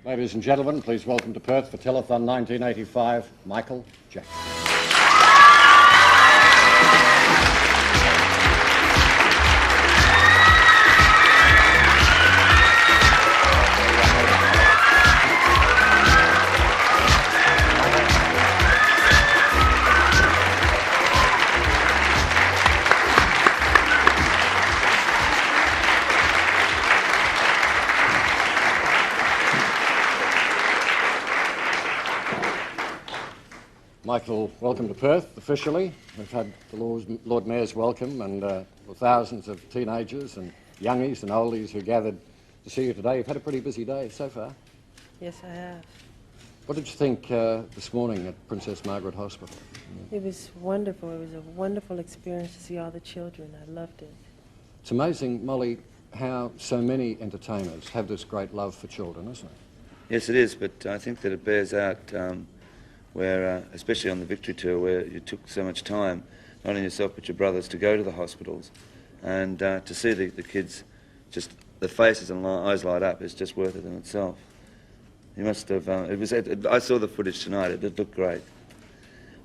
Ladies and gentlemen, please welcome to Perth for Telethon 1985, Michael Jackson. Michael, welcome to Perth, officially. We've had the Lord Mayor's welcome and thousands of teenagers and youngies and oldies who gathered to see you today. You've had a pretty busy day so far. Yes, I have. What did you think this morning at Princess Margaret Hospital? It was wonderful. It was a wonderful experience to see all the children. I loved it. It's amazing, Molly, how so many entertainers have this great love for children, isn't it? Yes, it is, but I think that it bears out where, especially on the Victory Tour, where you took so much time, not only yourself but your brothers, to go to the hospitals and to see the kids, just the faces and eyes light up is just worth it in itself. You must have, I saw the footage tonight, it looked great.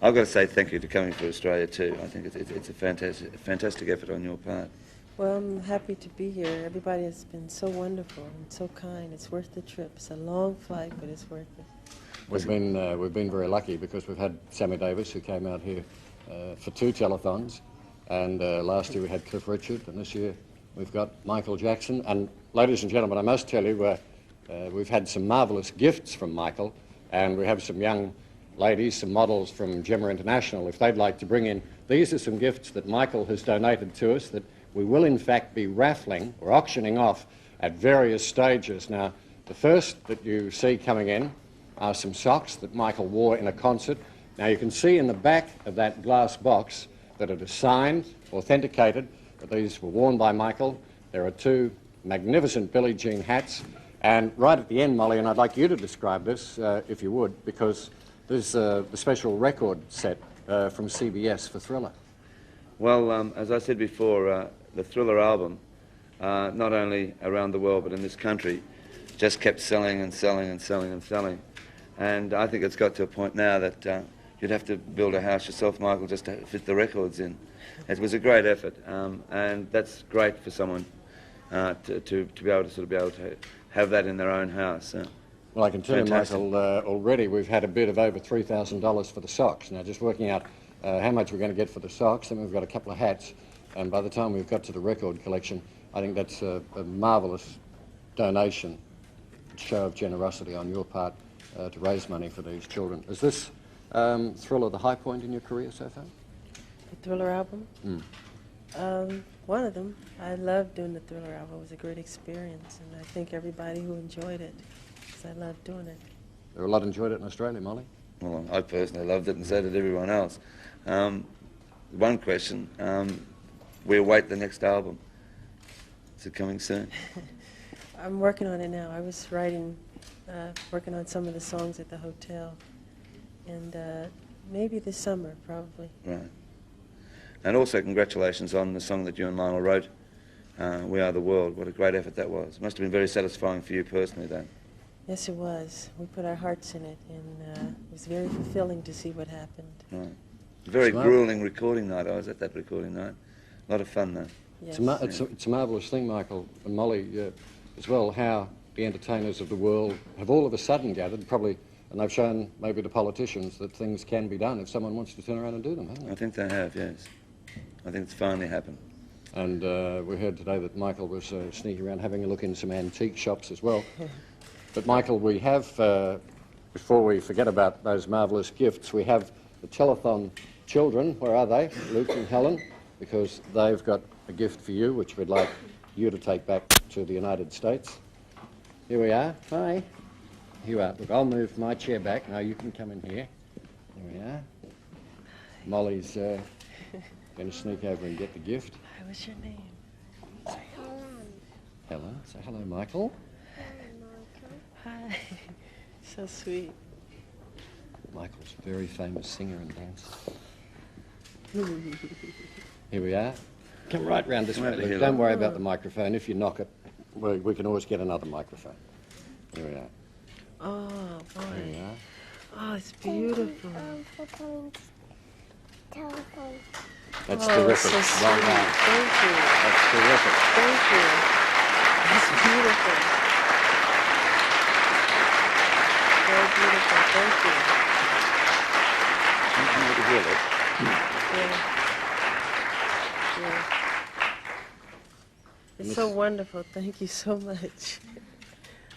I've got to say thank you for coming to Australia too. I think it's a fantastic effort on your part. Well, I'm happy to be here. Everybody has been so wonderful and so kind. It's worth the trip. It's a long flight, but it's worth it. We've been very lucky because we've had Sammy Davis, who came out here for 2 telethons, and last year we had Cliff Richard, and this year we've got Michael Jackson. And ladies and gentlemen, I must tell you, we've had some marvellous gifts from Michael, and we have some young ladies, some models from Gemma International, if they'd like to bring in. These are some gifts that Michael has donated to us that we will in fact be raffling or auctioning off at various stages. Now, the first that you see coming in are some socks that Michael wore in a concert. Now you can see in the back of that glass box that it is signed, authenticated, that these were worn by Michael. There are 2 magnificent Billie Jean hats, and right at the end, Molly, and I'd like you to describe this, if you would, because there's the special record set from CBS for Thriller. Well, as I said before, the Thriller album, not only around the world but in this country, just kept selling and selling and selling and selling. And I think it's got to a point now that you'd have to build a house yourself, Michael, just to fit the records in. It was a great effort, and that's great for someone to be able to have that in their own house. Well, I can tell fantastic. You, Michael, already we've had a bid of over $3,000 for the socks. Now, just working out how much we're going to get for the socks, and we've got a couple of hats, and by the time we've got to the record collection, I think that's a marvellous donation, show of generosity on your part to raise money for these children. Is this Thriller the high point in your career so far? The Thriller album? One of them. I loved doing the Thriller album. It was a great experience, and I thank everybody who enjoyed it, because I loved doing it. There were a lot enjoyed it in Australia, Molly? Well, I personally loved it, and so did everyone else. One question, we await the next album. Is it coming soon? I'm working on it now. I was working on some of the songs at the hotel, and maybe this summer, probably. Right. And also congratulations on the song that you and Lionel wrote, We Are the World. What a great effort that was. It must have been very satisfying for you personally then. Yes, it was. We put our hearts in it, and it was very fulfilling to see what happened. Right. Very grueling recording night. I was at that recording night. A lot of fun though. Yes. It's a marvellous thing, Michael and Molly, as well, how the entertainers of the world have all of a sudden gathered, probably, and they've shown maybe to politicians that things can be done if someone wants to turn around and do them, haven't they? I think they have, yes. I think it's finally happened. And we heard today that Michael was sneaking around having a look in some antique shops as well. But Michael, we have, before we forget about those marvellous gifts, we have the Telethon children. Where are they? Luke and Helen, because they've got a gift for you, which we'd like you to take back to the United States. Here we are. Hi. Here we are. Look, I'll move my chair back. Now you can come in here. Here we are. Molly's going to sneak over and get the gift. What's your name? Helen. Helen. Say hello, Michael. Hi. So sweet. Michael's a very famous singer and dancer. Here we are. Come right round this way. Look, don't worry about the microphone. If you knock it, we can always get another microphone. Here we are. Oh, boy. There you are. Oh, it's beautiful. For playing telephone. That's Oh, terrific. so Well sweet. done. Thank you. That's terrific. Thank you. That's beautiful. Very beautiful. Thank you. You need to hear that. Yeah. Yeah. It's so wonderful. Thank you so much.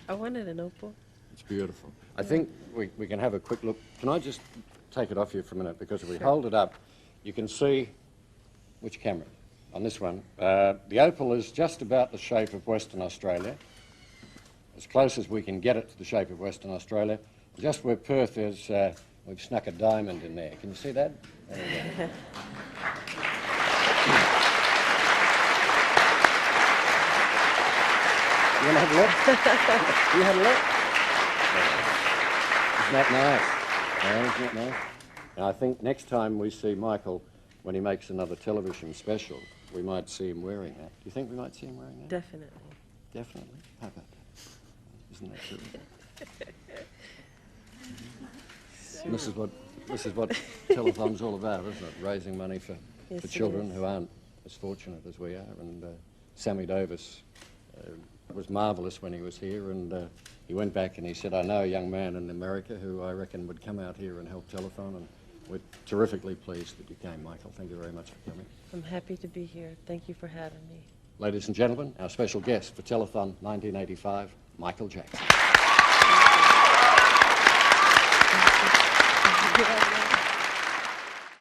I wanted an opal. It's beautiful. I think we can have a quick look. Can I just take it off you for a minute? Because if we hold it up, you can see which camera? On this one. The opal is just about the shape of Western Australia, as close as we can get it to the shape of Western Australia. Just where Perth is, we've snuck a diamond in there. Can you see that? There we go. You want to have a look? You have a look? Isn't that nice? Isn't that nice? And I think next time we see Michael, when he makes another television special, we might see him wearing that. Do you think we might see him wearing that? Definitely. Definitely. How about that? Isn't that true? This is what Telethon's all about, isn't it? Raising money for Yes, it children is. who aren't as fortunate as we are. And Sammy Davis was marvellous when he was here, and he went back and he said, I know a young man in America who I reckon would come out here and help Telethon, and we're terrifically pleased that you came, Michael. Thank you very much for coming. I'm happy to be here. Thank you for having me. Ladies and gentlemen, our special guest for Telethon 1985, Michael Jackson.